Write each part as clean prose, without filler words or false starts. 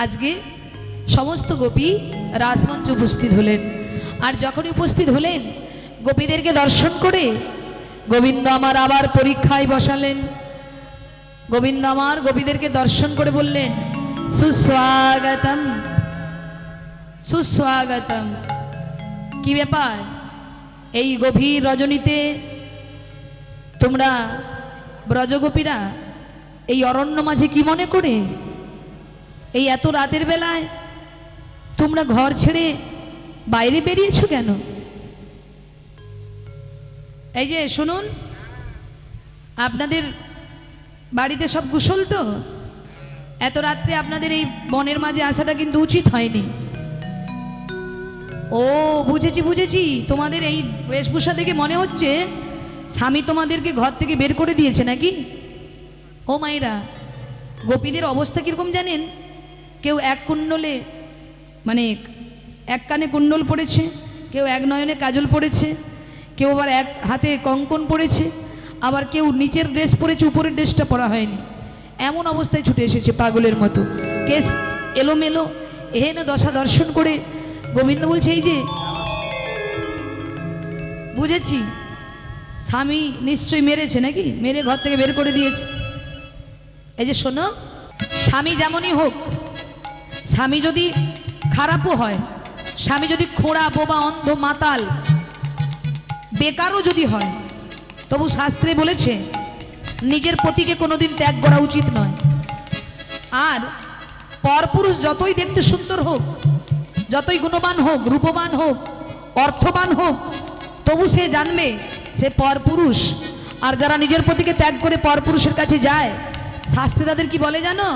আজকে সমস্ত গোপী রাজমঞ্চে উপস্থিত হলেন। আর যখনই উপস্থিত হলেন গোপীদেরকে দর্শন করে গোবিন্দ আমার আবার পরীক্ষায় বসালেন। গোবিন্দ আমার গোপীদেরকে দর্শন করে বললেন, সুস্বাগতম সুস্বাগতম। কি ব্যাপার, এই গভীর রজনীতে তোমরা ব্রজগোপীরা এই অরণ্য মাঝে কি মনে করে এই এত রাতের বেলায় তোমরা ঘর ছেড়ে বাইরে বেরিয়েছো কেন? এই যে শুনুন, আপনাদের বাড়িতে সব কুশল তো? এত রাত্রে আপনাদের এই বনের মাঝে আসাটা কিন্তু উচিত হয়নি। ও বুঝেছি বুঝেছি, তোমাদের এই বেশভূষা দেখে মনে হচ্ছে স্বামী তোমাদেরকে ঘর থেকে বের করে দিয়েছে নাকি? ও মায়েরা, গোপীদের অবস্থা কীরকম জানেন? কেউ এক কুণ্ডলে মানে এক কানে কুণ্ডল পড়েছে, কেউ এক নয়নে কাজল পড়েছে, কেউ আবার এক হাতে কঙ্কন পড়েছে, আবার কেউ নিচের ড্রেস পরেছে, উপরের ড্রেসটা পরা হয়নি। এমন অবস্থায় ছুটে এসেছে পাগলের মতো, কেস এলোমেলো। এহেন দশা দর্শন করে গোবিন্দ বলছে, এই যে বুঝেছি স্বামী নিশ্চয়ই মেরেছে নাকি, মেরে ঘর থেকে বের করে দিয়েছে। এই যে শোনো, স্বামী যেমনই হোক, স্বামী যদি খারাপও হয়, স্বামী যদি খোঁড়া বোবা অন্ধ মাতাল বেকারও যদি হয়, তবু শাস্ত্রে বলেছে নিজের পতিকে কোনোদিন ত্যাগ করা উচিত নয়। আর পরপুরুষ যতই দেখতে সুন্দর হোক, যতই গুণবান হোক, রূপবান হোক, অর্থবান হোক, তবু সে জানবে সে পরপুরুষ। আর যারা নিজের পতিকে ত্যাগ করে পরপুরুষের কাছে যায়, শাস্ত্রে তাদের কি বলে জানো?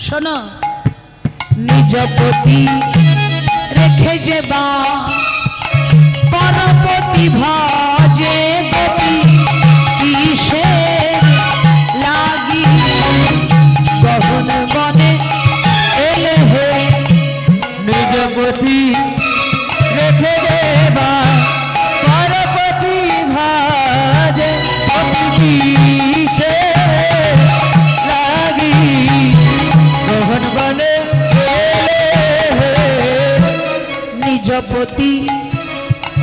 শোনো, নিজ পতি রেখে যে বা পরপতি ভজে গোপী কিসে লাগি গহন বনে এলে হে। নিজ পতি রেখে দেবা পরপতি ভাজে কিসে লাগি গহন বনে এলে হে। নিজ পতি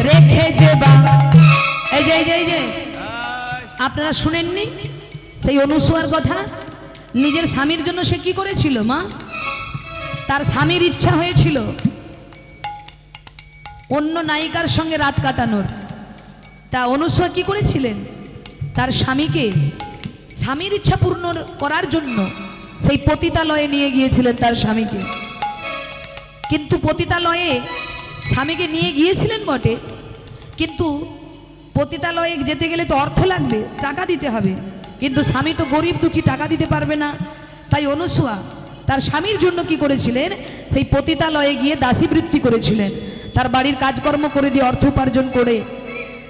রেখে যে বা, এই যে এই যে এই যে আপনারা শুনেননি সেই অনুসূয়ার কথা? নিজের স্বামীর জন্য সে কি করেছিল মা? তার স্বামীর ইচ্ছা হয়েছিল অন্য নায়িকার সঙ্গে রাত কাটানোর। তা অনুসূয়া কি করেছিলেন? তার স্বামীকে স্বামীর ইচ্ছা পূর্ণ করার জন্য সেই পতিতালয়ে নিয়ে গিয়েছিলেন তার স্বামীকে। কিন্তু পতিতালয়ে স্বামীকে নিয়ে গিয়েছিলেন বটে, কিন্তু পতিতালয়ে যেতে গেলে তো অর্থ লাগবে, টাকা দিতে হবে। কিন্তু স্বামী তো গরিব দুঃখী, টাকা দিতে পারবে না। তাই অনুসূয়া তার স্বামীর জন্য কি করেছিলেন? সেই পতিতালয়ে গিয়ে দাসীবৃত্তি করেছিলেন। তার বাড়ির কাজকর্ম করে দিয়ে অর্থ উপার্জন করে,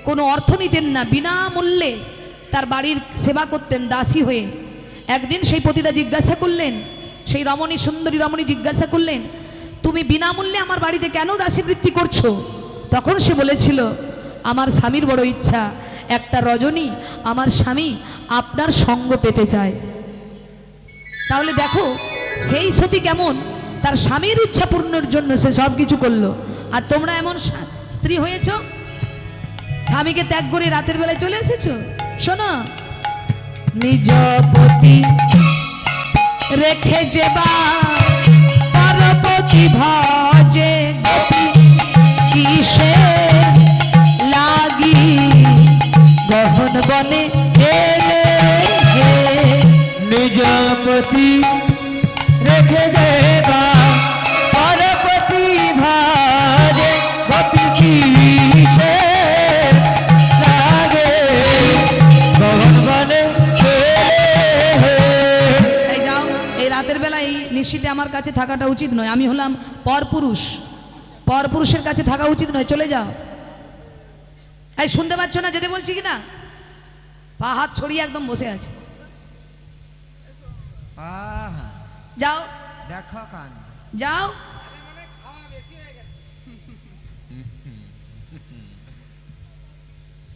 কোনো অর্থ নিতেন না, বিনামূল্যে তার বাড়ির সেবা করতেন দাসী হয়ে। একদিন সেই পতিতা জিজ্ঞাসা করলেন, সেই রমণী, সুন্দরী রমণী জিজ্ঞাসা করলেন, তুমি বিনামূল্যে আমার বাড়িতে কেন দাসীবৃত্তি করছো? তখন সে বলেছিল, আমার স্বামীর বড় ইচ্ছা, একটা রজনী আমার স্বামী আপনার সঙ্গ পেতে চায়। তাহলে দেখো সেই সতী কেমন তার স্বামীর ইচ্ছা পূর্ণের জন্য সে সব কিছু করলো। আর তোমরা এমন স্ত্রী হয়েছ, স্বামীকে ত্যাগ করে রাতের বেলায় চলে এসেছো। শোনো, নিজ পতি রেখে যেবা পরপতি ভজে গোপী কিসে লাগি গহন বনে এলে হে। নিজ পতি রেখে দেবা পরপতি ভাজে গোপী কিসে লাগে গহন বনে এলে হে। এই যাও, এই রাতের বেলা এই নিশ্চিতে আমার কাছে থাকাটা উচিত নয়। আমি হলাম পরপুরুষ, পরপুরুষের কাছে থাকা উচিত নয়, চলে যাও। এই শুনতে পাচ্ছ না যেতে বলছি কি না? পা হাত ছড়িয়ে একদম বসে আছে। যাও দেখো কান যাও।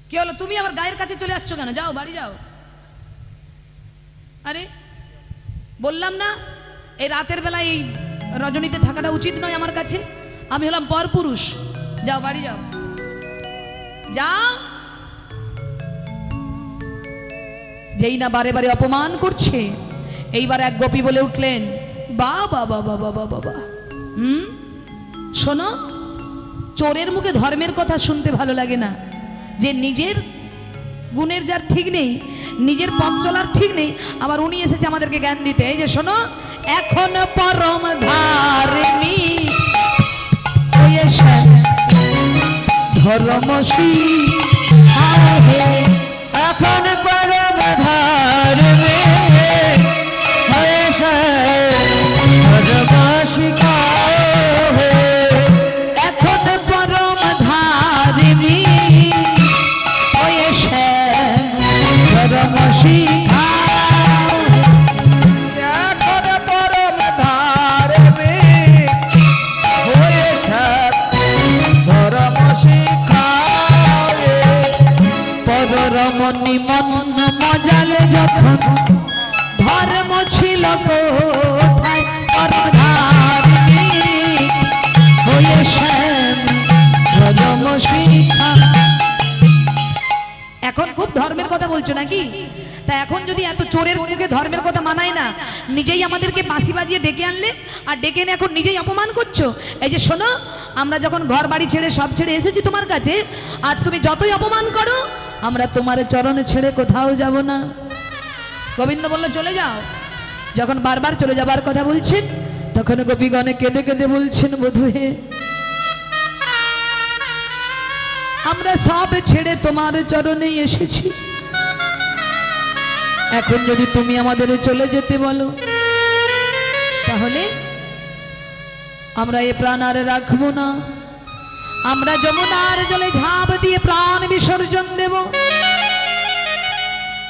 কি হলো, তুমি আবার গায়ের কাছে চলে আসছো কেন? যাও, বাড়ি যাও। আরে বললাম না এই রাতের বেলায় এই রজনীতে থাকাটা উচিত নয় আমার কাছে। আমি হলাম পরপুরুষ। যাও বাড়ি যাও, যাও। যেই না বারে বারে অপমান করছে, এইবার এক গোপী বলে উঠলেন, বাবা বাবা বাবা বাবা, শোনো, চোরের মুখে ধর্মের কথা শুনতে ভালো লাগে না। যে নিজের গুণের যার ঠিক নেই, নিজের পথ চলার ঠিক নেই, আবার উনি এসেছে আমাদেরকে জ্ঞান দিতে। এই যে শোনো, এখন পরম ধার্মিক হয়েছে ধর্মশী, এখন পরম ধার্মিক হয়েছে ধর্মশিখা, এখন পরম ধার্মিক হয়েছে ধর্মশিখা। এখন পরম ধার্মিক হয়েছে ধর্মশিখা, পরমনি মন মজালে যখন ধর্ম ছিল কোথায়, পরম ধার্মিক হয়েছে ধর্মশিখা। এখন খুব ধর্মের কথা বলছো নাকি? তা এখন যদি এত চোরের মুখে ধর্মের কথা মানায় না, নিজেই আমাদেরকে বাঁশি বাজিয়ে ডেকে আনলে, আর ডেকে এনে এখন নিজেই অপমান করছো। এই যে শোনো, আমরা যখন ঘর বাড়ি ছেড়ে সব ছেড়ে এসেছি তোমার কাছে, আজ তুমি যতই অপমান করো, আমরা তোমার চরণে ছেড়ে কোথাও যাব না। গোবিন্দ বলল, চলে যাও। যখন বারবার চলে যাবার কথা বলছেন, তখন গোপীগণে কেঁদে কেঁদে বলছেন, বধূ হে, আমরা সব ছেড়ে তোমার চরণে এসেছি। এখন যদি তুমি আমাদের চলে যেতে বলো, তাহলে আমরা এ প্রাণ আর রাখবো না। আমরা যমুনার জলে ঝাঁপ দিয়ে প্রাণ বিসর্জন দেব।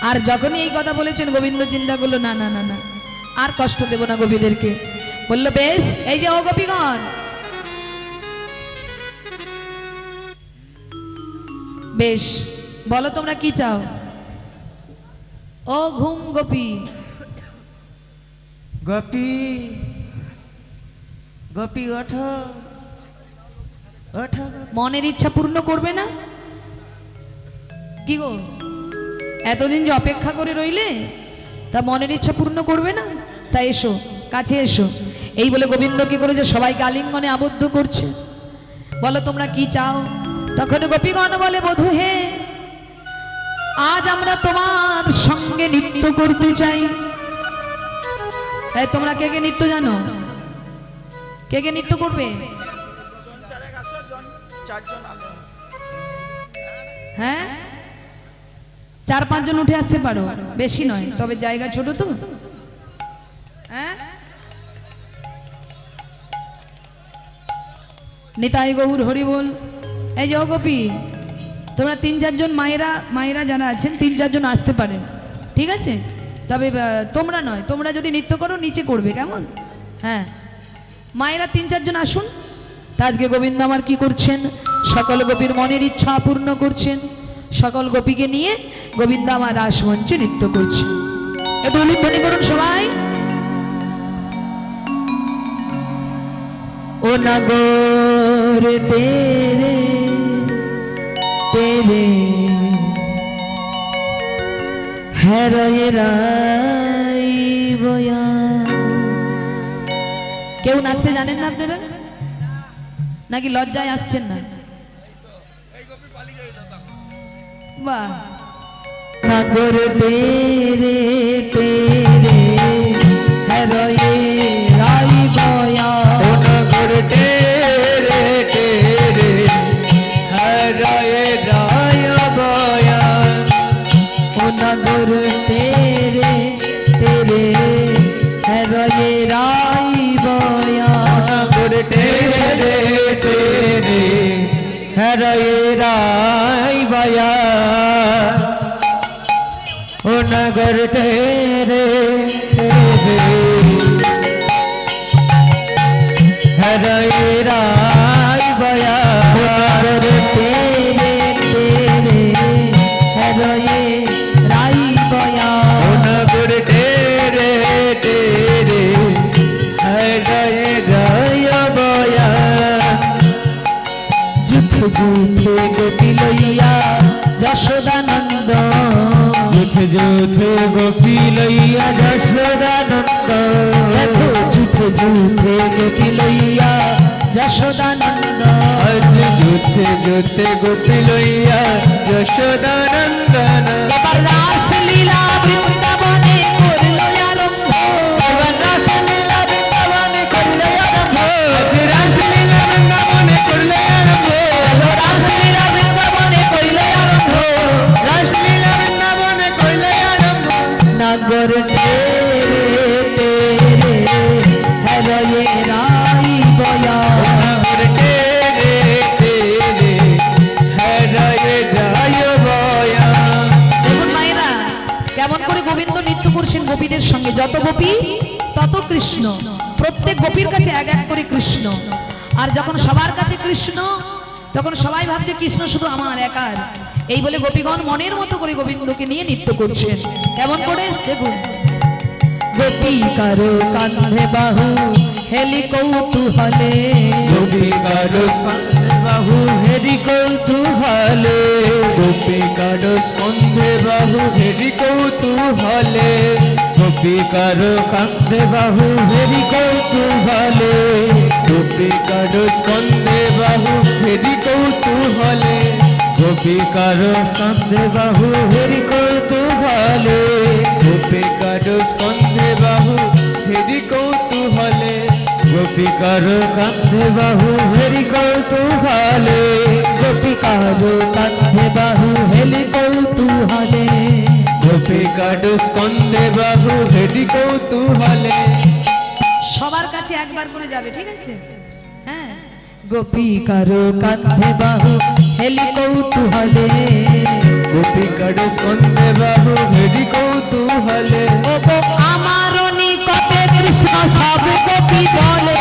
আর যখনই এই কথা বলেছেন, গোবিন্দ চিন্তা করলো, না না না না, আর কষ্ট দেব না গোপীদেরকে। বললো, বেশ, এই যে ও গোপীগণ, বেশ বলো তোমরা কি চাও। ও ঘুম গোপী, গোপী গোপী ওঠো ওঠো, মনের ইচ্ছা পূর্ণ করবে না? কি গো, এতদিন যে অপেক্ষা করে রইলে, তা মনের ইচ্ছা পূর্ণ করবে না? তা এসো, কাছে এসো। এই বলে গোবিন্দ কি করে যে সবাইকে আলিঙ্গনে আবদ্ধ করছে। বলো তোমরা কি চাও। তখন গোপীগণ বলে, বধূ হে, আজ আমরা তোমার সঙ্গে নৃত্য করতে চাই। তাই তোমরা কে কে নৃত্য জানো? কে কে নৃত্য করবে? হ্যাঁ, 4-5 জন উঠে আসতে পারো, বেশি নয়, তবে জায়গা ছোট তো। হ্যাঁ, নিতাই গৌর হরি বল। এই যে ও গোপী, তোমরা 3-4 জন মায়েরা যারা আছেন, 3-4 জন আসতে পারেন, ঠিক আছে? তবে তোমরা নয়, তোমরা যদি নৃত্য করো নিচে করবে, কেমন? হ্যাঁ, মায়েরা 3-4 জন আসুন। তা আজকে গোবিন্দ আমার কি করছেন, সকল গোপীর মনের ইচ্ছা পূর্ণ করছেন। সকল গোপীকে নিয়ে গোবিন্দ আমার রাসমঞ্চে নৃত্য করছে। একটু উলুধ্বনি করুন সবাই। ও নগর তেরে তেরে হেরয়ে রাই বয়া। কেউ নাচতে জানেন না আপনারা? নাকি লজ্জায় আসছেন না? বাহ, নগর তেরে তেরে হেরয়ে রাই বয়া, নগর তেরে তেরে হরয়ে রায় বয়া, ও নগর তেরে তেরে হেরয়ে রাই বয়া, নগর তেরে তেরে হরয়ে রায় বয়া, ও নগর তেরে তেরে হরয়ে রায় বয়া, নগর তেরে তেরে হেরয়ে রাই বয়া, নগর তেরে তেরে হরয়ে যুথে যুথে গোপী লইয়া যশোদানন্দ যুথে যুথে গোপী লইয়া যশোদানন্দ দেখো যুথে যুথে গোপী লইয়া যশোদানন্দ আজ যুথে যুথে গোপী লইয়া যশোদানন্দন এবার রাসলীলা বৃন্দাবনে করলো আরম্ভ এবার রাসলীলা বৃন্দাবনে করলে আরম্ভ আজ রাসলীলা বৃন্দাবনে করলে আরম্ভ রাসলীলা বৃন্দাবনে কইলে আরম্ভ রাসলীলা বৃন্দাবনে করলে আরম্ভ নাগর তেরে তেরে হরয়ে রাই বয়া নাগর তেরে তেরে হৃদয়ে যায় বয়া দেখুন মায়েরা কেমন করে গোবিন্দ নৃত্য করছেন গোপীদের সঙ্গে যত গোপী তত কৃষ্ণ প্রত্যেক গোপীর কাছে এক এক করে কৃষ্ণ আর যখন সবার কাছে কৃষ্ণ তখন সবাই ভাবছে কৃষ্ণ শুধু আমার একার এই বলে গোপীগণ মনের মতো করে গোবিন্দকে নিয়ে নৃত্য করছেন কেমন করে দেখুন গোপী কারো কান্ধে বাহু হেলি কৌতূহলে গোপিকার স্কন্ধে বাহু হেরি কৌতূহলে গোপিকার স্কন্ধে বাহু হেরি কৌতূহলে গোপিকার কান্ধে বাহু হেরি কৌতূহলে গোপিকার স্কন্ধে বাহু হেরি কৌতূহলে গোপিকার স্কন্ধে বাহু হেরি কৌতূহলে গোপিকার স্কন্ধে বাহু হেরি কৌতূহলে গোপিকার কান্ধে বাহু হেরি কৌতূহলে গোপিকার কান্ধে বাহু হেলি কৌতূহলে গোপিকার স্কন্ধে বাহু হেরি কৌতূহলে সবার কাছে একবার করে যাবে ঠিক আছে হ্যাঁ গোপিকার কান্ধে বাহু হেলি কৌতূহলে গোপিকার স্কন্ধে বাহু হেরি কৌতূহলে ও গো আমার নিকটে কৃষ্ণ সব গোপী বলে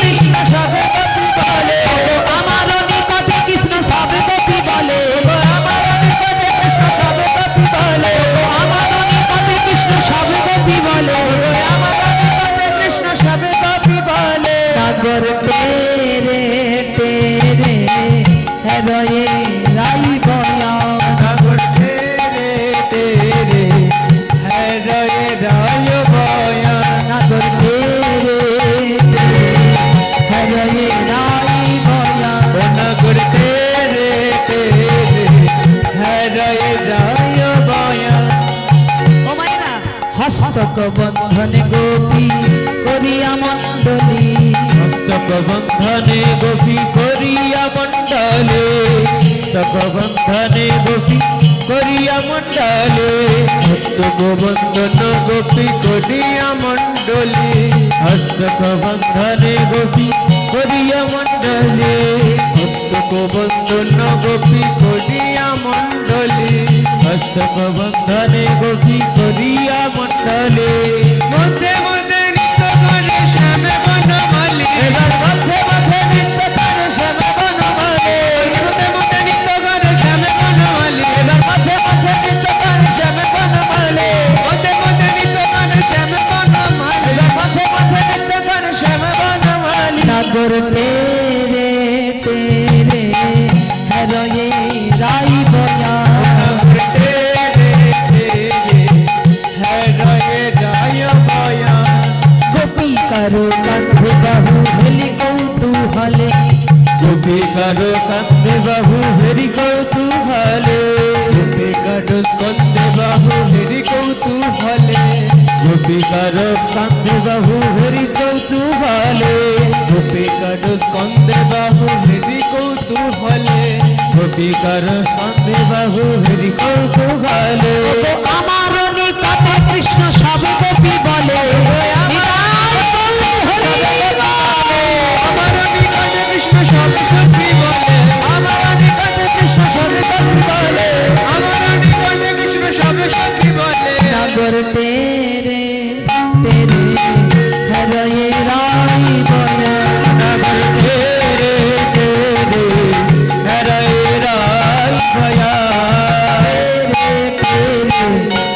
কৃষ্ণ সবে গোপী বলে ও গো আমার নিকটে কৃষ্ণ সব গোপী বলে আমার নিকটে কৃষ্ণ সবে গোপী বলে ও আমার নিকটে কৃষ্ণ সব গোপী বলে আমার নিকটে কৃষ্ণ সবে গোপী বলে নাগর তেরে তেরে হৃদয়ে রাই বয়া নাগর তেরে তেরে হৃদয়ে রায় বয়া নাগর তেরে তেরে হৃদয়ে রাই বয়া ও নাগর তেরে তেরে হৃদয়ে রায় বয়া ও মায়েরা হস্তক বন্ধনে গোপী করিয়া মণ্ডলী হস্তক বন্ধনে গোপী করিয়া মণ্ডলে হস্তক বন্ধনে গোপী করিয়া মণ্ডলে হস্তক বন্ধন গোপী করিয়া মণ্ডলে হস্তক বন্ধনে গোপী করিয়া মণ্ডলে হস্তক বন্ধন গোপী করিয়া মণ্ডলে হস্তক বন্ধনে গোপী করিয়া মণ্ডলে মধ্যে মধ্যে নৃত্য করে শ্যামে বনমালী এবার মধ্যে মধ্যে নৃত্য করে শ্যামে বনমালী মধ্যে মধ্যে নৃত্য করে শ্যামে বনমালী এবার মধ্যে মধ্যে নৃত্য করে শ্যামে বনমালী মধ্যে মধ্যে নৃত্য করে শ্যামে বনমালী এবার মধ্যে মধ্যে নৃত্য করে শ্যামে বনমালী নাগর তেরে তেরে হৃদয়ে রাই বয়া গোপীকার কান্ধে বাহু হেলি কৌতূহলে গোপিকার কান্দে বাহু হেরি কৌতূহলে গোপিকার স্কন্দে বাহু হেরি কৌতূহলে গোপিকার কান্দে বাহু হেরি কৌতূহলে গোপিকার স্কন্দে বাহু হেরি কৌতূহলে গোপিকার স্কন্দে বাহু হেরি কৌতূহলে ও আমার নিকটে কৃষ্ণ সব গোপী বলে নিতাই বলে হরি বলে। আমার নিকটে কৃষ্ণ সব সখী বলে আমার নিকটে কৃষ্ণ সব সখী বলে আমার নিকটে কৃষ্ণ সব সখী বলে নাগর তেরে তেরে হৃদয়ে রাই বয়া নাগর তেরে তেরে হৃদয়ে রাই ভয়া তেরে তেরে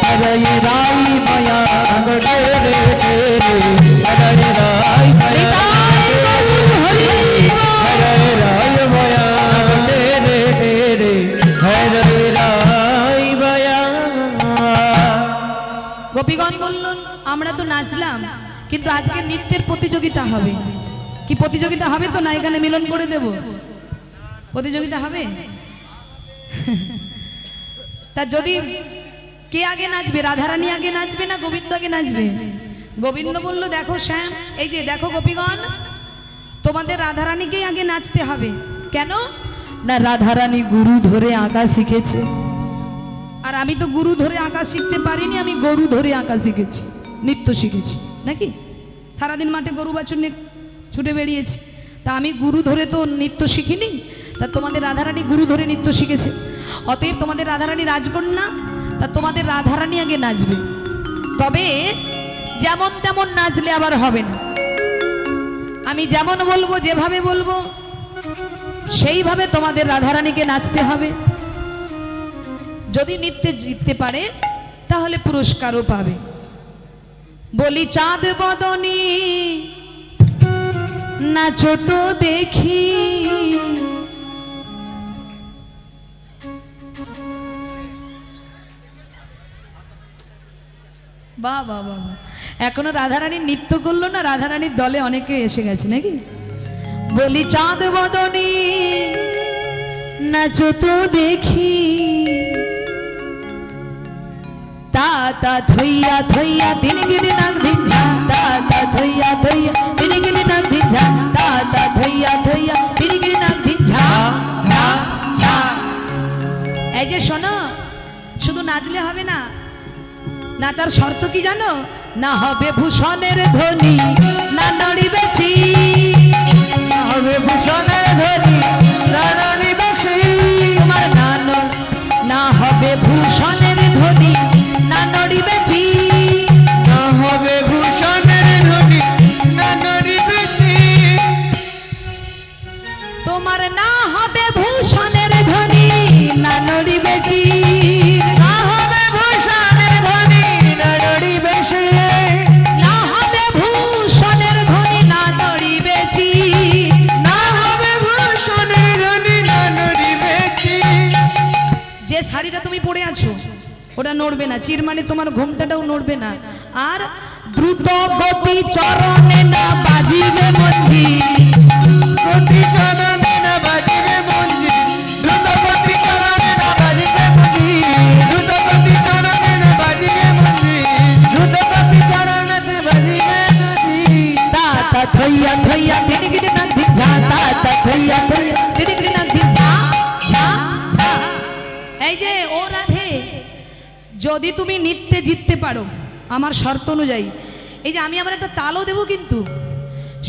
হৃদয়ে রাই বয়া নাগর তেরে তেরে নাচলাম, কিন্তু আজকে নৃত্যের প্রতিযোগিতা হবে। কি প্রতিযোগিতা হবে তো না? এখানে মিলন করে দেব, প্রতিযোগিতা হবে। তা যদি কে আগে নাচবে, রাধারানী আগে নাচবে না গোবিন্দ আগে নাচবে? গোবিন্দ বলল, দেখো শ্যাম, এই যে দেখো গোপীগণ, তোমাদের রাধারানীকেই আগে নাচতে হবে। কেন না? রাধারানী গুরু ধরে আঁকা শিখেছে, আর আমি তো গুরু ধরে আঁকা শিখতে পারিনি, আমি গরু ধরে আঁকা শিখেছি, নৃত্য শিখেছি নাকি? সারাদিন মাঠে গরু বাছুর নিয়ে ছুটে বেরিয়েছি, তা আমি গুরু ধরে তো নৃত্য শিখিনি। তা তোমাদের রাধারানী গুরু ধরে নৃত্য শিখেছে, অতএব তোমাদের রাধারানী রাজকন্যা, তা তোমাদের রাধারানী আগে নাচবে। তবে যেমন তেমন নাচলে আবার হবে না, আমি যেমন বলবো, যেভাবে বলবো সেইভাবে তোমাদের রাধারানীকে নাচতে হবে। যদি নৃত্যে জিততে পারে তাহলে পুরস্কারও পাবে। বলি চাঁদ বদনী নাচো তো দেখি, বাহ বাহ বাহ। এখনো রাধারানী নৃত্য করলো না, রাধারানীর দলে অনেকে এসে গেছে নাকি? বলি চাঁদ বদনী নাচো তো দেখি, তা তা থইয়া থইয়া দিন গিরি নাক ধিঞ্ঝা, তা তা থইয়া থইয়া দিন গিরি নাক ধিঞ্ঝা, তা তা থইয়া থইয়া দিন গিরি নাক ধিঞ্ঝা। এই যে শোনো, শুধু নাচলে হবে না, নাচার শর্ত কি জানো? না হবে ভূষণের ধ্বনি, না নড়িবে চির, না হবে ভূষণের ধ্বনি, না নড়িবে শির। তোমার না হবে ভূষণের ধ্বনি, না নড়িবে চির, না হবে ভূষণের ধ্বনি, না নড়িবে চির। তোমার না হবে ভূষণের ধ্বনি, না নড়িবে চির, না হবে ভূষণের ধ্বনি, না নড়িবে শির। না হবে ভূষণের ধ্বনি, না নড়িবে চির। না হবে ভূষণের ধ্বনি, না নড়িবে চির। যে শাড়িটা তুমি পরে আছো ওটা নড়বে না, চির মানে তোমার ঘোমটাটাও নড়বে না। আর দ্রুত গতি চরণে না বাজিবে মঞ্জির, গতি চরণে না বাজিবে মঞ্জির, দ্রুত গতি চরণে না বাজিবে মঞ্জির, দ্রুত গতি চরণে না বাজিবে মঞ্জির, দ্রুত গতি চরণে বাজিবে মঞ্জির। তা তা থইয়া থইয়া দিনগিরি নাক ধিঞ্ঝা, তা তা থইয়া থইয়া দিনগিরি নাক ধিঞ্ঝা, ঝা ঝা। এই যে ও রাধে, যদি তুমি নৃত্যে জিততে পারো আমার শর্ত অনুযায়ী, এই যে আমি আমার একটা তালও দেবো, কিন্তু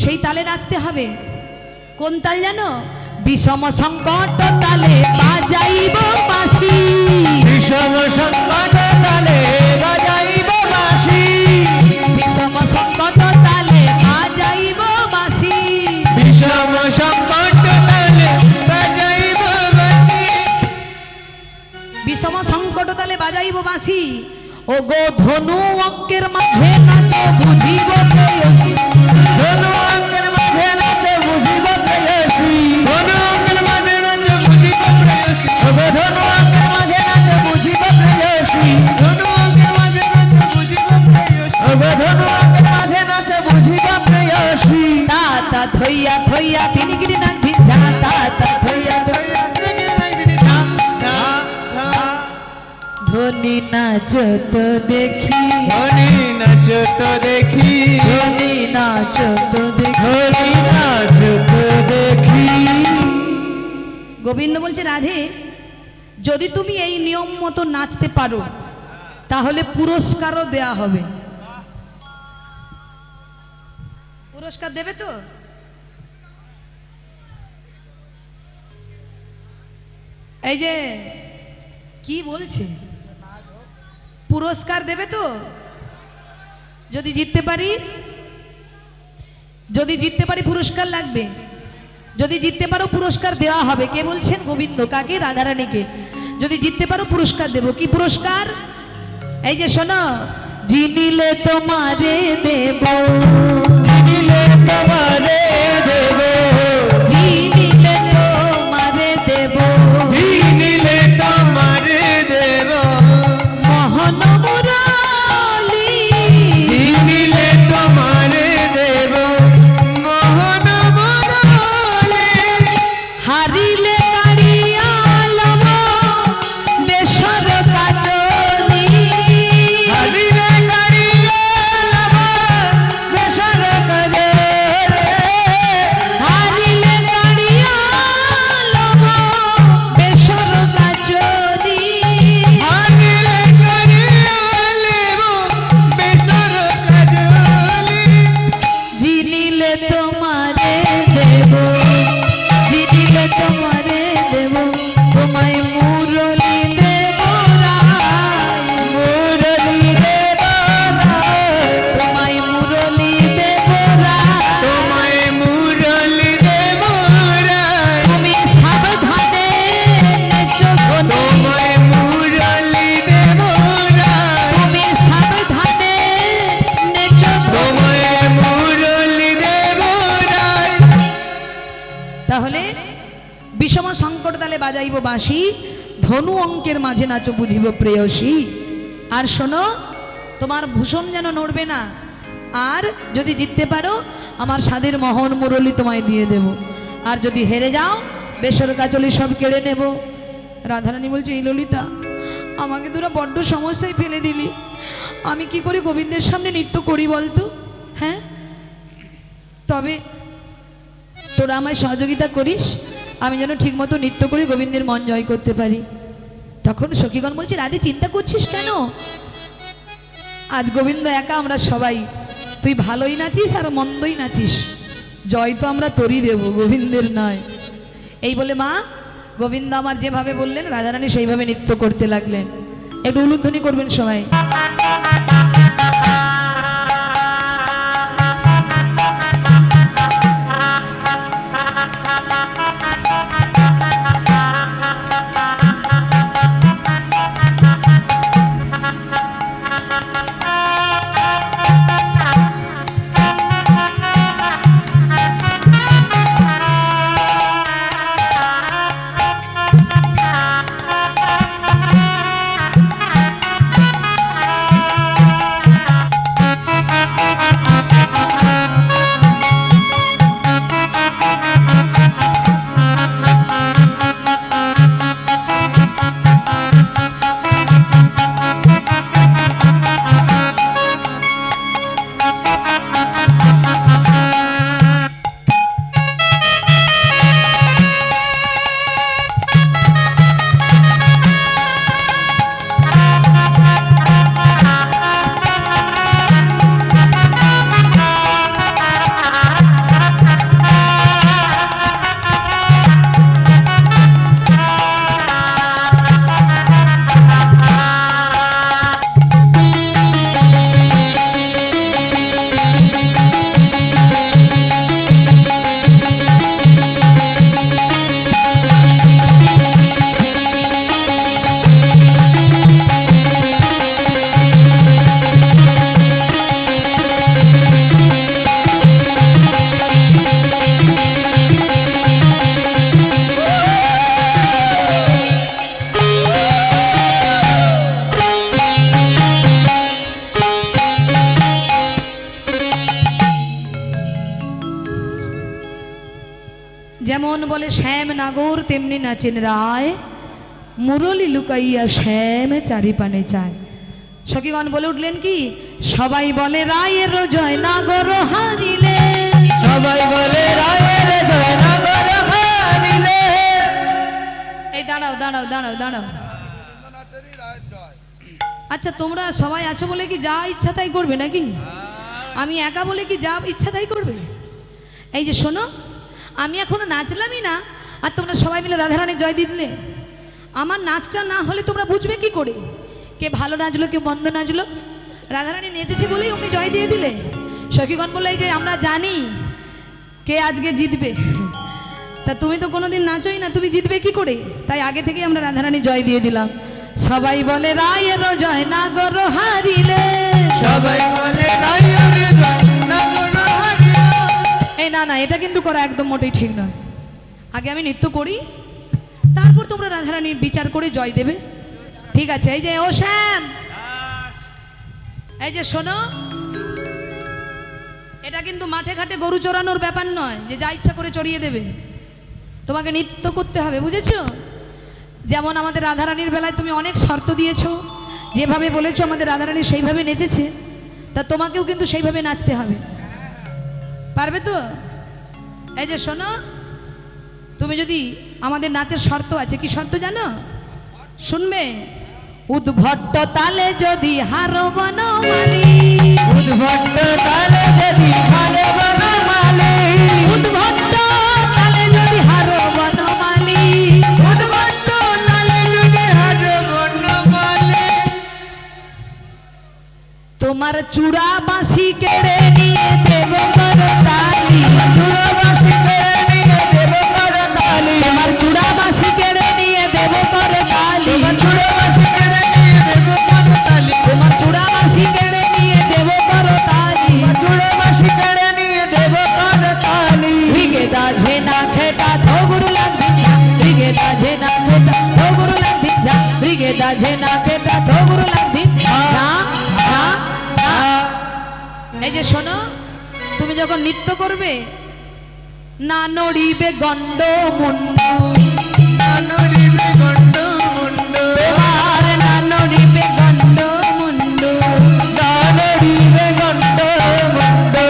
সেই তালে নাচতে হবে। কোন তাল জানো? বিষম সংকট তালে বাজাইব বাঁশি, বিষম সংকট তালে বাজাইব বাঁশি, বিষম সংকট তালে বাজাইব বাঁশি, বিষম সংকট তালে বাজাইব বাঁশি। বিষম সংকট তালে বাজাইব বাঁশি। ও গো ধনু অঙ্কের মাঝে নাচো বুঝিব প্রেয়সী, ধনু অঙ্কের মাঝে নাচে বুঝিব প্রেয়সী, ধনু অঙ্কের মাঝে নাচে বুঝিব প্রেয়সী, ধনু অঙ্কের মাঝে নাচে বুঝিব প্রেয়সী, ধনু অঙ্কের মাঝে নাচে বুঝিব প্রেয়সী, ধনু অঙ্কের মাঝে নাচে বুঝিব প্রেয়সী। তা তা থইয়া থইয়া দিনগিরি নাক ধিঞ্ঝা, তা তা থইয়া থইয়া ধ্বনি নাচো তো দেখি, ধনি নাচ তো দেখি, ধ্বনি নাচো তো দেখি। ধনি নাচ তো দেখি। গোবিন্দ বলছে, রাধে যদি তুমি এই নিয়ম মতো নাচতে পারো তাহলে পুরস্কারও দেয়া হবে। পুরস্কার দেবে তো? এই যে কি বলছে, পুরস্কার দেবে তো? যদি জিততে পারি, যদি জিততে পারি পুরস্কার লাগবে, যদি জিততে পারো পুরস্কার দেওয়া হবে। কে বলছেন? গোবিন্দ। কাকে? রাধারানীকে। যদি জিততে পারো পুরস্কার দেব। কি পুরস্কার? এই যে শোনো, জিনিলে তোমারে দেব, জিনিলে তোমারে দেব, জিনিলে তোমারে দেব, জিনিলে তোমারে দেব, মোহন মুরালি, জিনিলে দিলে তোমারে দেব, দিলে তোমারে দেব, তোমায় মুরলি দেব রায়, মুরলি দেব রায়, তোমায় মুরলি দেব রায়, তোমায় মুরলি দেব রায়, তুমি সাবধানে নেচো ধনী, তোমায় মুরলি দেব রায়, তুমি সাবধানে নেচো ধনী। তোমায় মুরলি দেব রায়। তাহলে বিষম সংকট তালে বাজাইব বাঁশি, ধনু অঙ্কের মাঝে নাচো বুঝিব প্রেয়সী। আর শোনো, তোমার ভূষণ যেন নড়বে না, আর যদি জিততে পারো আমার স্বাদের মোহন মুরলি তোমায় দিয়ে দেব, আর যদি হেরে যাও বেসর কাচলি সব কেড়ে নেব। রাধারানী বলছে, এই ললিতা, আমাকে তোরা বড্ড সমস্যায় ফেলে দিলি, আমি কি করে গোবিন্দের সামনে নৃত্য করি বলতো? হ্যাঁ, তবে তোরা আমায় সহযোগিতা করিস, আমি যেন ঠিকমতো নৃত্য করে গোবিন্দের মন জয় করতে পারি। তখন সখীগণ বলছে, রাধে চিন্তা করছিস কেন? আজ গোবিন্দ একা, আমরা সবাই, তুই ভালোই নাচিস আর মন্দই নাচিস, জয় তো আমরা তোরই দেব, গোবিন্দের নয়। এই বলে মা গোবিন্দ আমার যেভাবে বললেন রাধারানী সেইভাবে নৃত্য করতে লাগলেন। একটু উলুধ্বনি করবেন সবাই। যেমন বলে শ্যাম নাগর তেমনি নাচেন রায়, মুরলি লুকাইয়া শ্যাম চারিপানে চায়। সখীগণ বলে উঠলেন কি, সবাই বলে রায়ের জয় নাগর হারিলে, সবাই বলে রায়ের জয় নাগর হারিলে। এই দাঁড়াও দাঁড়াও দাঁড়াও দাঁড়াও, আচ্ছা তোমরা সবাই আছো বলে কি যা ইচ্ছা তাই করবে নাকি? আমি একা বলে কি যা ইচ্ছা তাই করবে? এই যে শোনো, আমি এখনো নাচলামই না আর তোমরা সবাই মিলে রাধারানীর জয় দিলে, আমার নাচটা না হলে তোমরা বুঝবে কি করে কে ভালো নাচলো কে মন্দ নাচলো? রাধারানী নেচেছে বলেই অমনি জয় দিয়ে দিলে। সখীগণ বলে, এই যে আমরা জানি কে আজকে জিতবে, তা তুমি তো কোনোদিন নাচোই না, তুমি জিতবে কি করে? তাই আগে থেকেই আমরা রাধারানী জয় দিয়ে দিলাম। সবাই বলে রায়ের জয় নাগর হারিলে, সবাই বলে রায়ের জয় নাগর হারিলে। এই না না, এটা কিন্তু করা একদম মোটেই ঠিক নয়। আগে আমি নৃত্য করি, তারপর তোমরা রাধারানীর বিচার করে জয় দেবে, ঠিক আছে? এই যে ও শ্যাম, এই যে শোনো, এটা কিন্তু মাঠে ঘাটে গরু চড়ানোর ব্যাপার নয় যে যা ইচ্ছা করে চড়িয়ে দেবে, তোমাকে নৃত্য করতে হবে, বুঝেছো? যেমন আমাদের রাধারানীর বেলায় তুমি অনেক শর্ত দিয়েছো, যেভাবে বলেছো আমাদের রাধারানী সেইভাবে নেচেছে, তা তোমাকেও কিন্তু সেইভাবে নাচতে হবে, পারবে তো? এই যে শোনো, তুমি যদি আমাদের নাচের শর্ত আছে, কি শর্ত জানো? শুনবে, উদ্ভট্ট তালে যদি হার বনমালী, উদ্ভট্ট তালে যদি হার বনমালী, তোমার চূড়া বাঁশি কেড়ে নিয়ে দেব করতালি, চূড়া বাঁশি কেড়ে নিয়ে দেব করতালি, তোমার চূড়া বাঁশি কেড়ে নিয়ে দেব করতালি, চূড়া বাঁশি কেড়ে নিয়ে দেব করতালি, তোমার চূড়া বাঁশি কেড়ে নিয়ে দেব করতালি, চূড়া বাঁশি কেড়ে নিয়ে দেব করতালি। রিগেদা ঝেনা খেটা ধগুরু লাগদিঞ্জা, রিগেদা ঝেনা খেটা ধগুরু লাগদিঞ্জা, রিগেদা ঝেনা খেটা ধগুরু লাগদিঞ্জা। এই যে শোনো, তুমি যখন নৃত্য করবে না নড়িবে গন্ড মুন্ডু, নড়িবে গন্ড মুন্ডু, তোমার না নড়িবে গন্ড মুন্ডু, নড়িবে গন্ড মুন্ডু,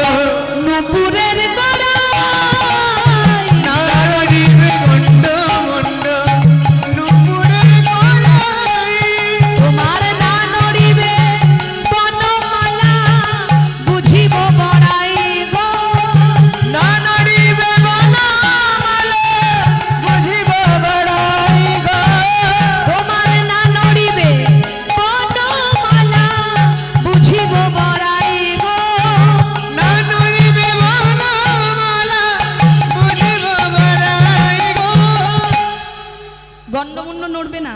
নুপুরের গড়াই, নড়িবে গন্ড মুন্ডু, নুপুরের গড়াই, তোমার না নড়িবে বনমালা, বুঝিব বড়াই গো, নড়িবে বনমালা, বুঝিব বড়াই গো। তোমার না নড়িবে বনমালা, বুঝিব বড়াই গো, নড়িবে বনমালা, বুঝিব বড়াই গো। গন্ডমুন্ড নড়বে না,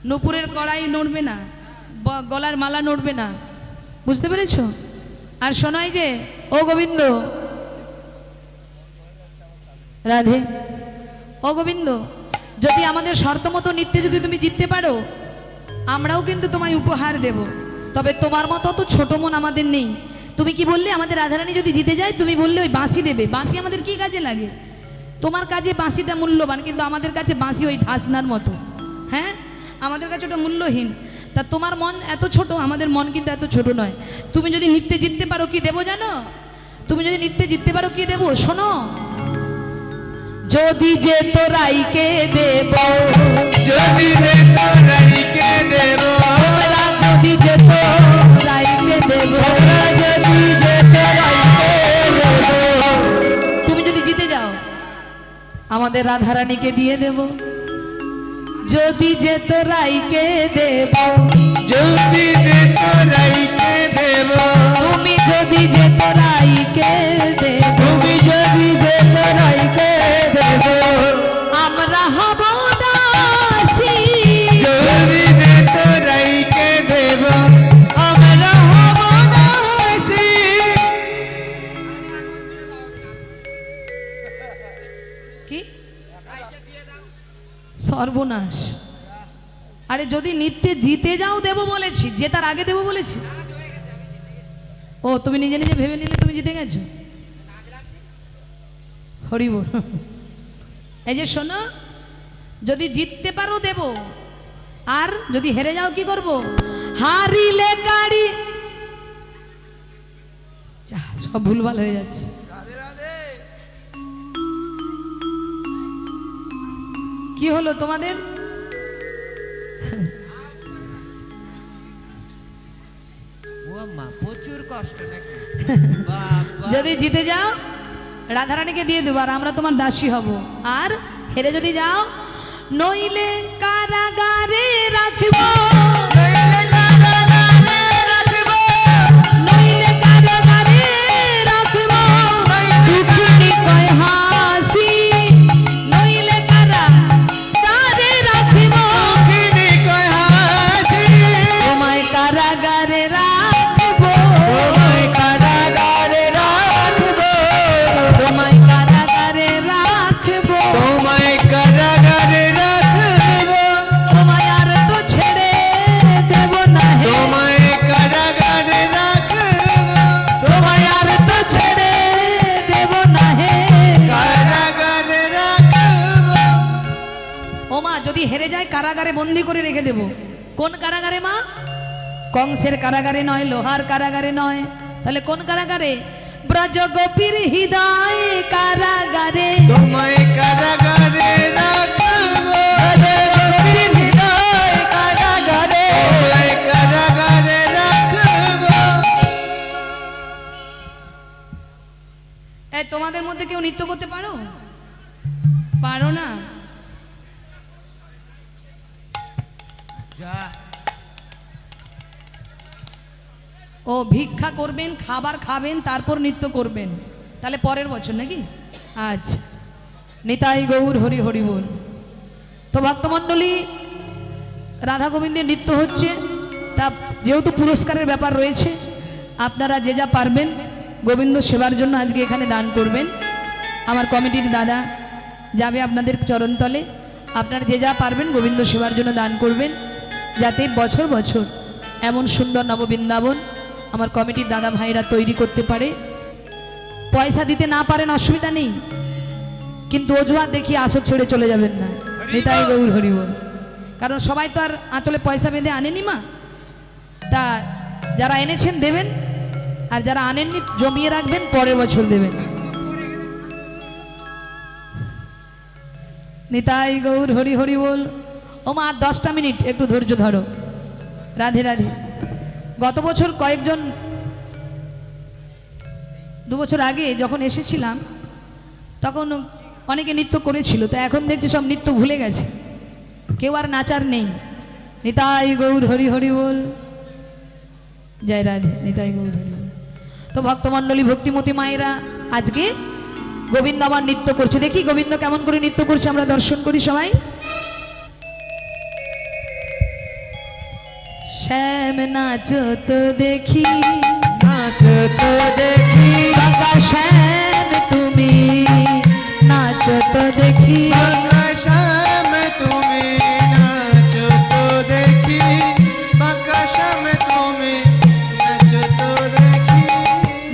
নুপুরের কড়াই নড়বে না, গলার মালা নড়বে না, বুঝতে পেরেছো? আর শোনাই যে ও গোবিন্দ, রাধে, ও গোবিন্দ, যদি আমাদের শর্ত মতো নৃত্যে যদি তুমি জিততে পারো, আমরাও কিন্তু তোমায় উপহার দেব। তবে তোমার মতো তো ছোট মন আমাদের নেই। তুমি কি বললে, আমাদের রাধারানী যদি জিতে যায়, তুমি বললে ওই বাঁশি দেবে। বাঁশি আমাদের কি কাজে লাগে? তোমার কাছে বাঁশিটা মূল্যবান, কিন্তু আমাদের কাছে বাঁশি ওই ঢাসনার মতো। হ্যাঁ, আমাদের কাছে ওটা মূল্যহীন। তা তোমার মন এত ছোট, আমাদের মন কিন্তু এত ছোট নয়। তুমি যদি নৃত্যে জিততে পারো, কি দেবো জানো? তুমি যদি নৃত্যে জিততে পারো, কি দেবো শোনো। যদি যে তোরাইকে দেব, যদি যে তোরাইকে দেব, তোরা যদি যে তোরাইকে দেব, তোরা যদি যে তোরাইকে দেব, তুমি যদি জিতে যাও, আমাদের রাধারানীকে দিয়ে দেব। যদি যে তোরাইকে দেব, যদি যে তোরাইকে দেব, তুমি যদি যে তোরাইকে দেব, তুমি যদি যে তোরাইকে দেব, আমরা হব দাসী। যদি যে তোরাইকে দেব, আমরা হব দাসী। কি সর্বনাশ! আরে যদি নৃত্যে জিতে যাও দেব বলেছি, জেতার আগে দেব বলেছি। ও তুমি নিজে নিজে ভেবে নিলে তুমি জিতে গেছো। হরি বল। এই যে শোনো, যদি জিততে পারো দেব, আর যদি হেরে যাও কি করব? হারিলে গাড়ি, যা, সব ভুলভাল হয়ে যাচ্ছে। কি হলো তোমাদের? প্রচুর কষ্ট নাকি? যদি জিতে যাও, রাধারানীকে দিয়ে দেবো, আর আমরা তোমার দাসী হব। আর হেরে যদি যাও, নইলে কারাগারে রাখব, নইলে কারাগারে রাখব, দুঃখিনী কয় হাসি, নইলে কারাগারে রাখব, কিনি কয় হাসি, তোমায় কারাগারে রাখব, তোমায় কারাগারে রাখব, তোমায় কারাগারে রাখব, তোমায় কারাগারে রাখব, তোমায় আর তো ছেড়ে দেব না হে, তোমায় কারাগারে রাখব, তোমায় আর তো ছেড়ে দেব না হে। কারাগারে রাখব। ও মা, যদি হেরে যায় কারাগারে বন্দি করে রেখে দেব। কোন কারাগারে মা? কংসের কারাগারে নয়, লোহার কারাগারে নয়, তাহলে কোন কারাগারে? ব্রজ গোপীর হৃদয় কারাগারে, তোমায় কারাগারে রাখব, গোপীর হৃদয় কারাগারে। তোমায় কারাগারে রাখব। এই তোমাদের মধ্যে কেউ নৃত্য করতে পারো? পারো না? ও ভিক্ষা করবেন, খাবার খাবেন, তারপর নৃত্য করবেন, তাহলে পরের বছর নাকি? আচ্ছা, নিতাই গৌর হরি হরি বল। তো ভক্তমণ্ডলী, রাধা গোবিন্দের নৃত্য হচ্ছে, তা যেহেতু পুরস্কারের ব্যাপার রয়েছে, আপনারা যে যা পারবেন গোবিন্দ সেবার জন্য আজকে এখানে দান করবেন। আমার কমিটির দাদা যাবে আপনাদের চরণতলে, আপনারা যে যা পারবেন গোবিন্দ সেবার জন্য দান করবেন, যাতে বছর বছর এমন সুন্দর নববৃন্দাবন আমার কমিটির দাদা ভাইরা তৈরি করতে পারে। পয়সা দিতে না পারেন অসুবিধা নেই, কিন্তু অজুহাত দেখিয়ে আসর ছেড়ে চলে যাবেন না। নিতাই গৌর হরি বল। কারণ সবাই তো আর আঁচলে পয়সা বেঁধে আনেনি মা, তা যারা এনেছেন দেবেন, আর যারা আনেননি জমিয়ে রাখবেন, পরের বছর দেবেন। নিতাই গৌর হরি হরি বল। ও মা, আর 10টা মিনিট একটু ধৈর্য ধরো। রাধে রাধে। গত বছর কয়েকজন, 2 বছর আগে যখন এসেছিলাম তখন অনেকে নৃত্য করেছিল, তো এখন দেখছি সব নৃত্য ভুলে গেছে, কেউ আর নাচার নেই। নিতাই গৌর হরি হরি বল। জয় রাধে। নিতাই গৌর হরি বল। তো ভক্তমণ্ডলী, ভক্তিমতী মায়েরা আজকে গোবিন্দ আবার নৃত্য করছে। দেখি গোবিন্দ কেমন করে নৃত্য করছে, আমরা দর্শন করি সবাই। শ্যাম নাচো তো দেখি, নাচো তো দেখি, বাবা শ্যাম তুমি নাচো তো দেখি, বাঁকা শ্যাম তুমি নাচো তো দেখি, বাঁকা শ্যাম তুমি নাচো তো দেখি।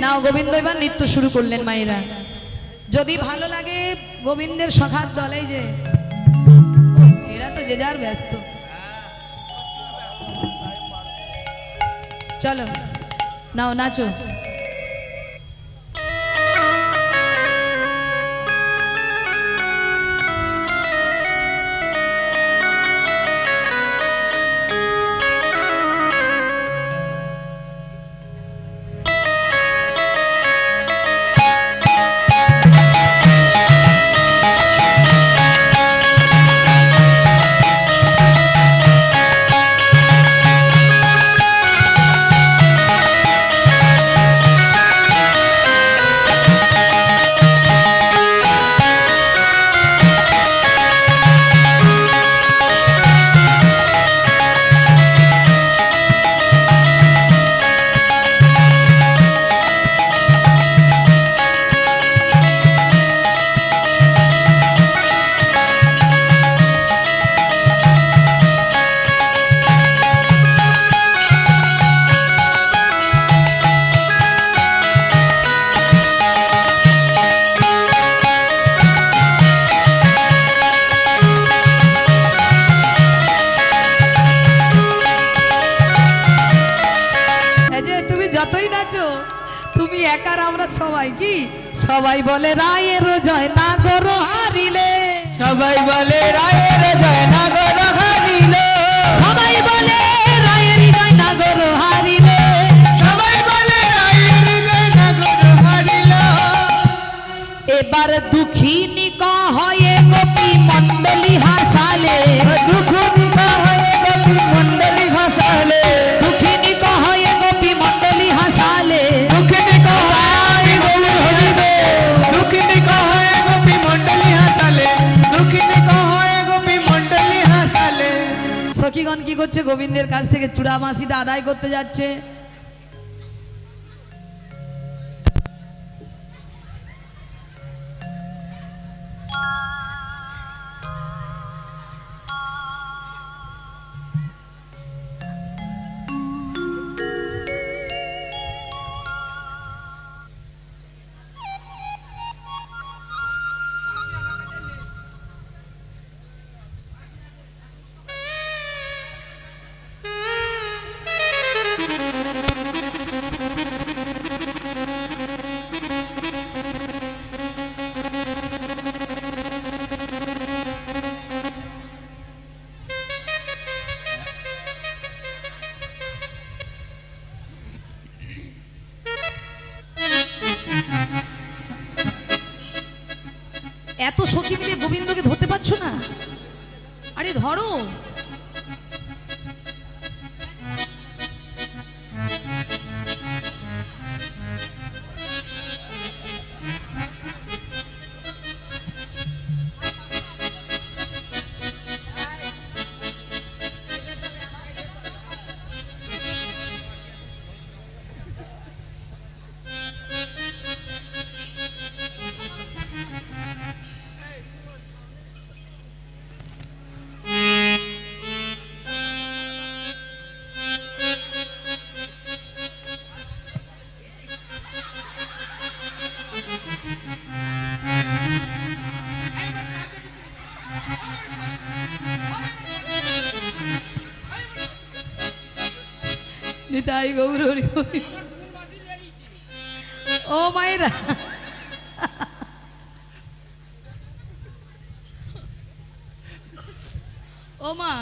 নাও গোবিন্দ এবার নৃত্য শুরু করলেন মায়েরা। যদি ভালো লাগে গোবিন্দের সখার দলে, যে এরা তো যে যার ব্যস্ত, চলো নাও নাচো। যতই নাচো তুমি একার, আমরা সবাই কি সবাই বলে রায়ের জয় নাগর হারিলে, সবাই বলে রায়ের জয় নাগর হারিলে, সবাই বলে রায়ের জয় নাগর হারিলে, সবাই বলে রায়ের জয় নাগর হারিল। এবার দুঃখিনী কয়ে গোপী মণ্ডলী হাসালে, দুঃখী হয়ে গোপী মণ্ডলী ভাসালে, দুঃখিনী কয়ে গোপী মণ্ডলী হাসালে, দুঃখিনী কহায় গৌর হরিবে, দুঃখিনী কহায় গোপী মণ্ডলী হাসালে, দুঃখিনী কহায় গোপী মণ্ডলী হাসালে। সখীগণ কি করছে? গোবিন্দের কাছ থেকে চূড়া মাসিটা আদায় করতে যাচ্ছে। এত সখী মিলে গোবিন্দকে ধরতে পারছো না? আরে ধরো। নিতাই গৌর হরি হরি। ও মায়েরা, ও মা,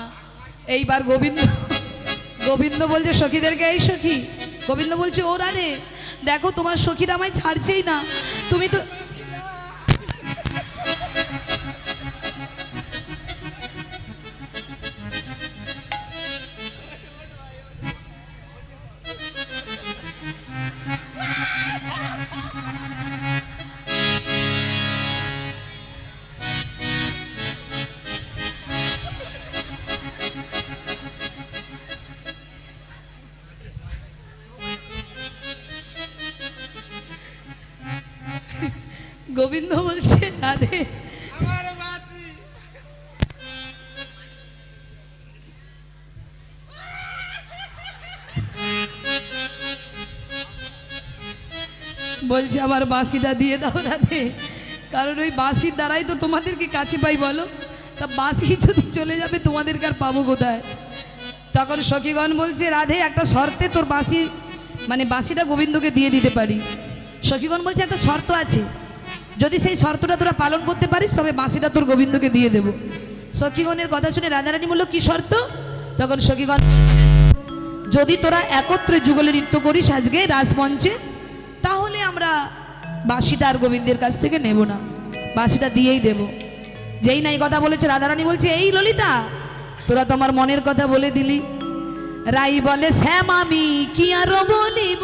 এইবার গোবিন্দ গোবিন্দ বলছে সখীদেরকে, এই সখী, গোবিন্দ বলছে ও রাধে, দেখো তোমার সখীরা আমায় ছাড়ছেই না, তুমি তো গোবিন্দ বলছে রাধে, বলছে আমার বাঁশিটা দিয়ে দাও রাধে, কারণ ওই বাঁশির দ্বারাই তো তোমাদেরকে কাছে পাই, বলো, তা বাঁশি যদি চলে যাবে তোমাদেরকে আর পাবো কোথায়? তখন সখীগণ বলছে রাধে, একটা শর্তে তোর বাঁশি, মানে বাঁশিটা গোবিন্দকে দিয়ে দিতে পারি। সখীগণ বলছে একটা শর্ত আছে, যদি সেই শর্তটা তোরা পালন করতে পারিস তবে বাঁশিটা তোর গোবিন্দকে দিয়ে দেব। সখীগণের কথা শুনে রাধারানী বলল, কি শর্ত? তখন সখীগণ বলছে, যদি তোরা একত্রে যুগলে নৃত্য করিস আজকে রাজমঞ্চে, তাহলে আমরা বাঁশিটা আর গোবিন্দের কাছ থেকে নেব না, বাঁশিটা দিয়েই দেব। যেই নাই কথা বলেছে রাধারানী বলছে, এই ললিতা, তোরা তো আমার মনের কথা বলে দিলি। রাই বলে, শ্যাম আমি কি আরো বলিব,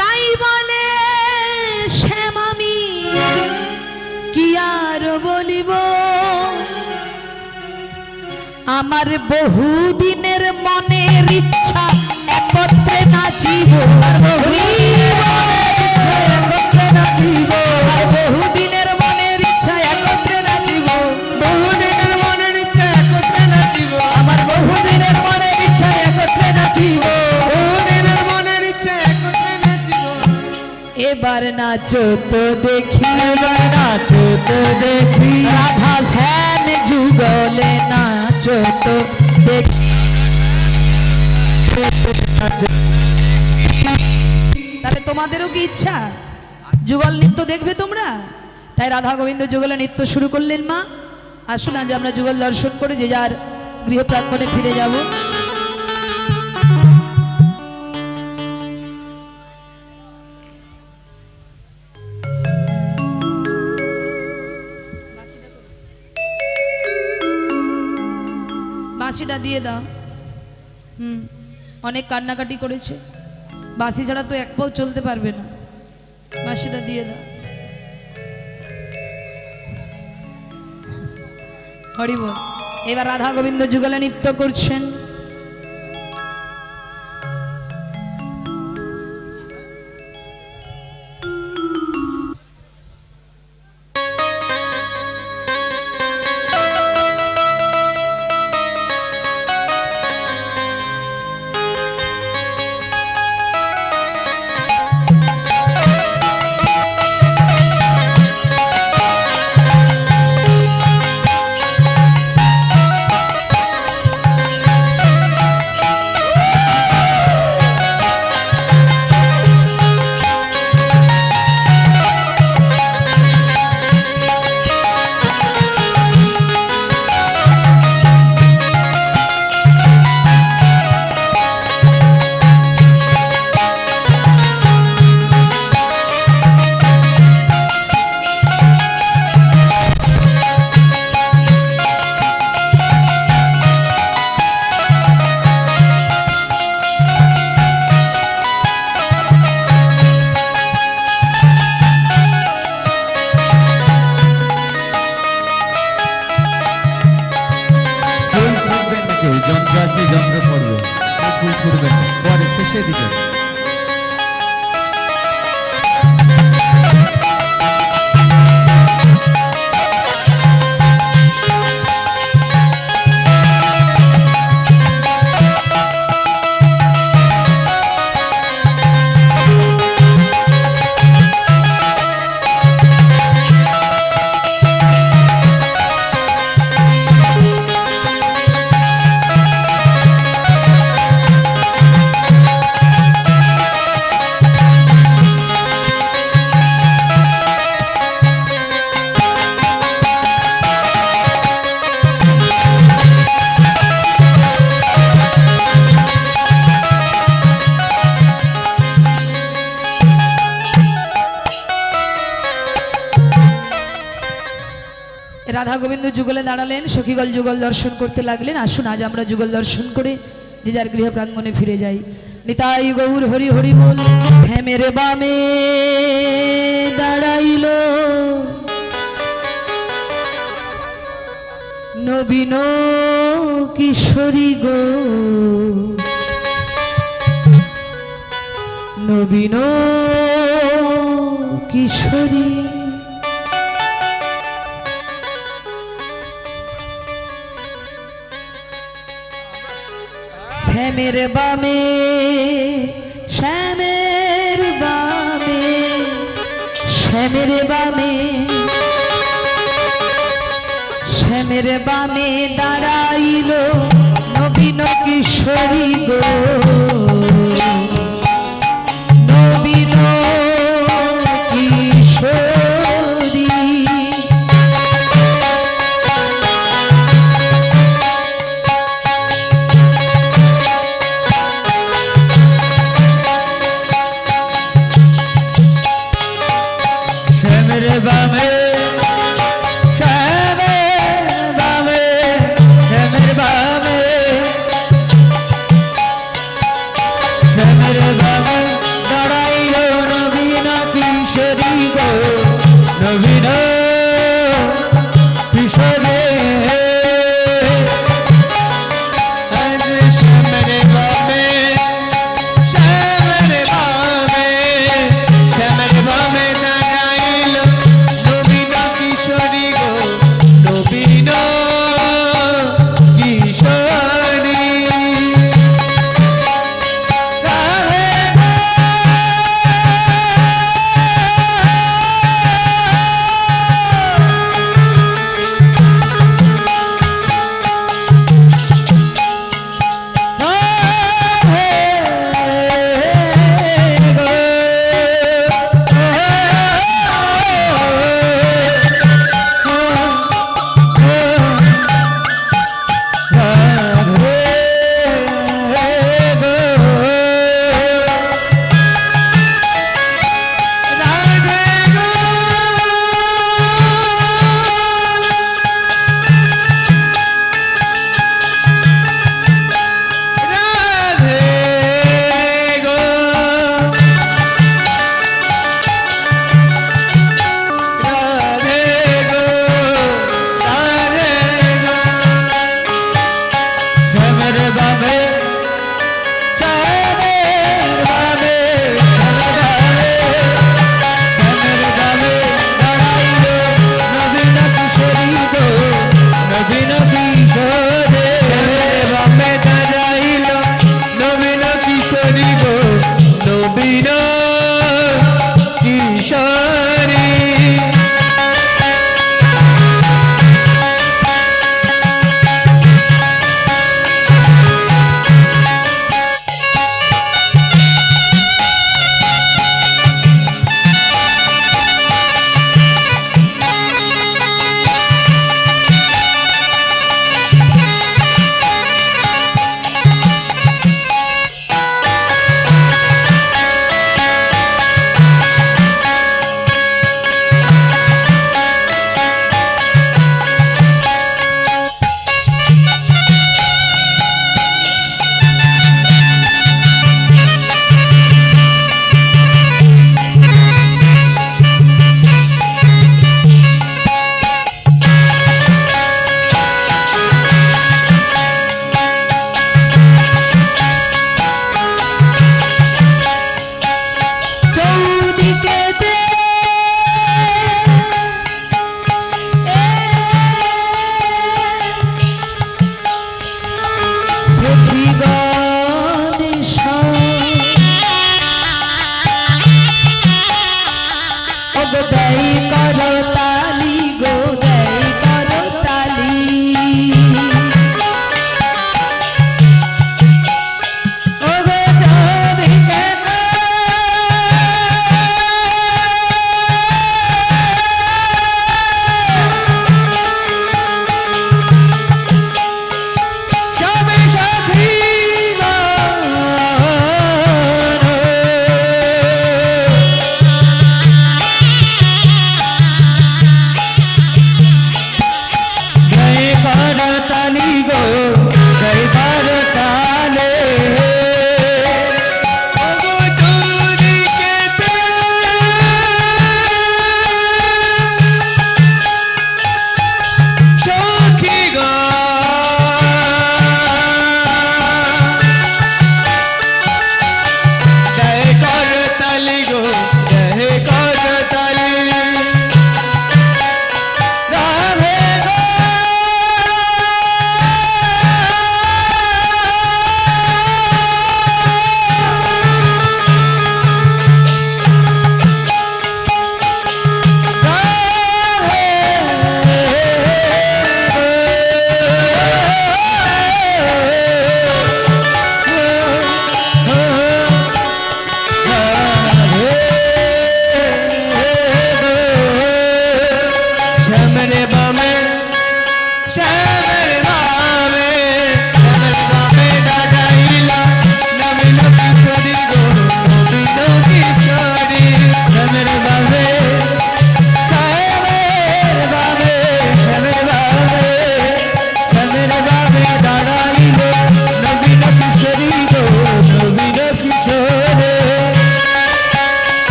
রাই বলে শ্যাম আমি কি আর বলিব, আমার বহুদিনের মনের ইচ্ছা একত্রে নাচিব, বহুদিনের মনের ইচ্ছা একত্রে নাচিব, বহুদিনের মনের ইচ্ছা একত্রে নাচিব, আমার বহুদিনের মনের ইচ্ছা একত্রে নাচিব, বহুদিনের মনের ইচ্ছা একত্রে নাচিব। এবার নাচো তো দেখি, এবার নাচো তো দেখি, রাধা শ্যাম যুগলে নাচো তো দেখি। তাহলে তোমাদেরও কি ইচ্ছা যুগল নৃত্য দেখবে তোমরা? তাই রাধা গোবিন্দ যুগলে নৃত্য শুরু করলেন। মা আসুন আজ আমরা যুগল দর্শন করে যে যার গৃহ প্রাঙ্গণে ফিরে যাব। বাঁশিটা দিয়ে দাও। অনেক কান্নাকাটি করেছে, বাঁশি ছাড়া তো এক পাও চলতে পারবে না, বাঁশিটা দিয়ে দাও। হরি বল। এবার রাধা গোবিন্দ যুগলে নৃত্য করছেন। রাধা গোবিন্দ যুগলে দাঁড়ালেন, সখীগল যুগল দর্শন করতে লাগলেন। আসুন আজ আমরা যুগল দর্শন করে যে যার গৃহ প্রাঙ্গণে ফিরে যাই। নিতাই গৌর হরি হরি বল। হ্যাঁ মেরে বামে দাঁড়াইল নবীন কিশোরী গো, নবীন কিশোরী। শ্যামের বামে, শ্যামের বামে, শ্যামের বামে, শ্যামের বামে দাঁড়াইল নবীন কিশোরী গো, নবীন কিশোরী। শ্যামের বামে, শ্যামের বামে, শ্যামের বামে, শ্যামের বামে দাঁড়াইল নবীন কিশোরী গো, নবীন কিশোরী। আজ শ্যামের বামে, শ্যামের বামে, শ্যামের বামে দাঁড়াইল নবীন কিশোরী গো, নবীন কিশোরী। শ্যামের বামে, শ্যামের বামে, শ্যামের বামে দাঁড়াইল নবীন কিশোরী গো, নবীন কিশোরী। বামে দাঁড়াইল নবীন কিশোরী গো, নবীন কিশোরী। চৌদিকেতে সখীগণ দেয় করো তালি গো, দেয় করো তালি। ওগো চৌদিকেতে সবে সখীগণ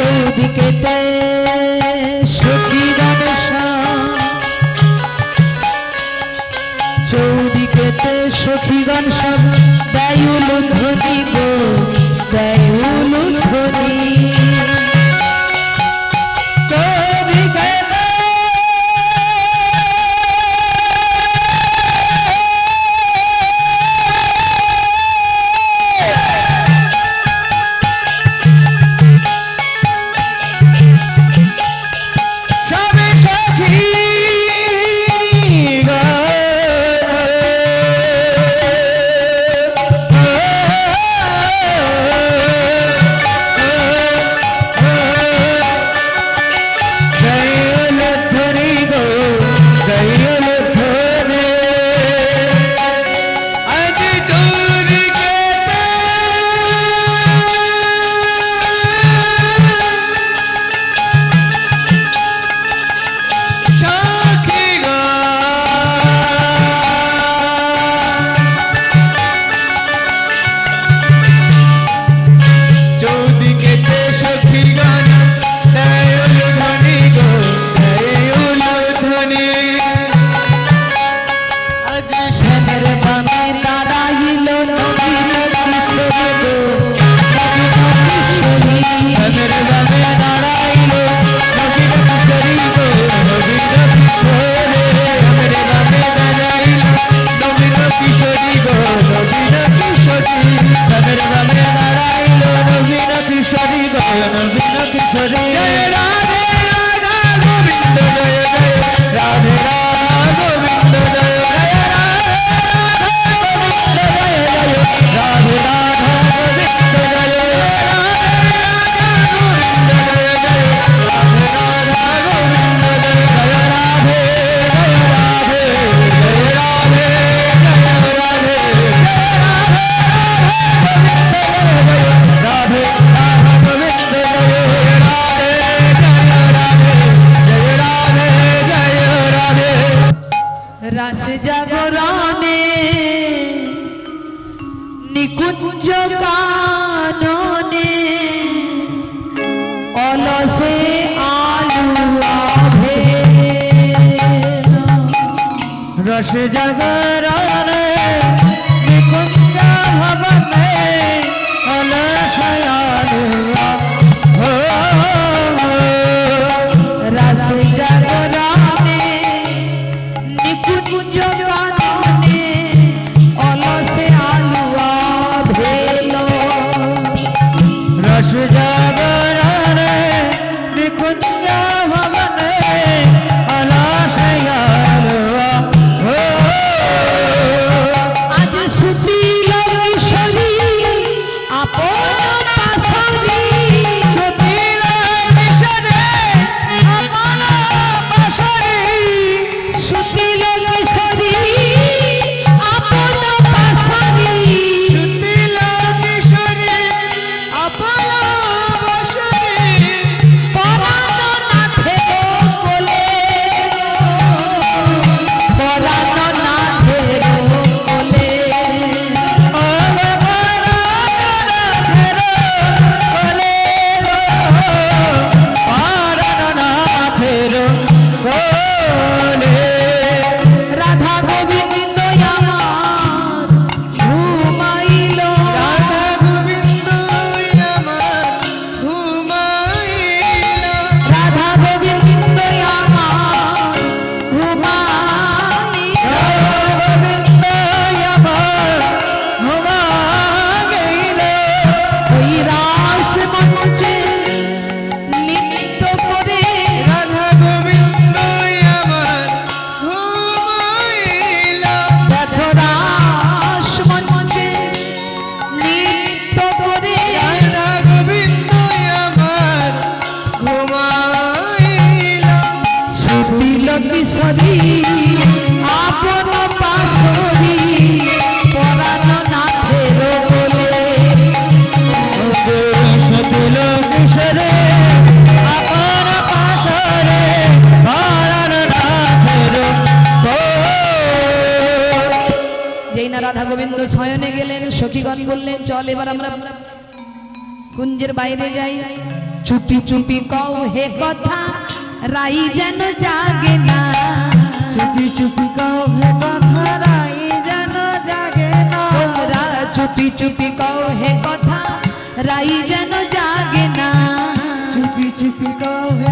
চৌদিকেতে সখী গণেশ, চৌদিকেতে সখীগণ সব দেয়ুল ধ্বনি গো দেয়ুল ধ্বনি। রাস জাগরণে নিকুঞ্জ কাননে অলসে আলু আভে রস জাগরণে নিকুঞ্জ ভবনে অলসয়ালু রাস জাগরণে নিকুঞ্জ কাননে অলসে আলু আভেল রস জাগরণে নিকুঞ্জ ভবনে অলসয়ালু আজ সুশীল কিশোরী আপন পাশরি সুশীল কিশোরী আপন পাশরি সুশীল কিশোরী আপন পাশরি সুশীল কিশোরী আপন বসরি পরাণ নাথের কোলে পরাণ নাথের কোলে রাধা গোবিন্দ আমার ঘুমাইল রাধা গোবিন্দ আমার ঘুমাইল রাধা গোবিন্দ আমার ঘুমাইল ওই রাস মঞ্চে নৃত্য করে রাধা গোবিন্দ আমার ঘুমাইল দেখো রাস মঞ্চে নৃত্য করে রাধা গোবিন্দ আমার ঘুমাইল সুশীল কিশোরী আপন পাশরি পরাণ নাথের কোলে সুশীল কিশোরী আপন পাশরে ভরনাথের যেই না রাধা গোবিন্দ শয়নে গেলেন সখীগণ বললেন চল এবার আমরা কুঞ্জের বাইরে যাই। চুপি চুপি কও হে কথা রাই যেন জাগে না। চুপি চুপি কও হে কথা রাই যেন জাগে না। তোমরা চুপি চুপি কও হে কথা রাই যেন জাগে না। চুপি চুপি কও হে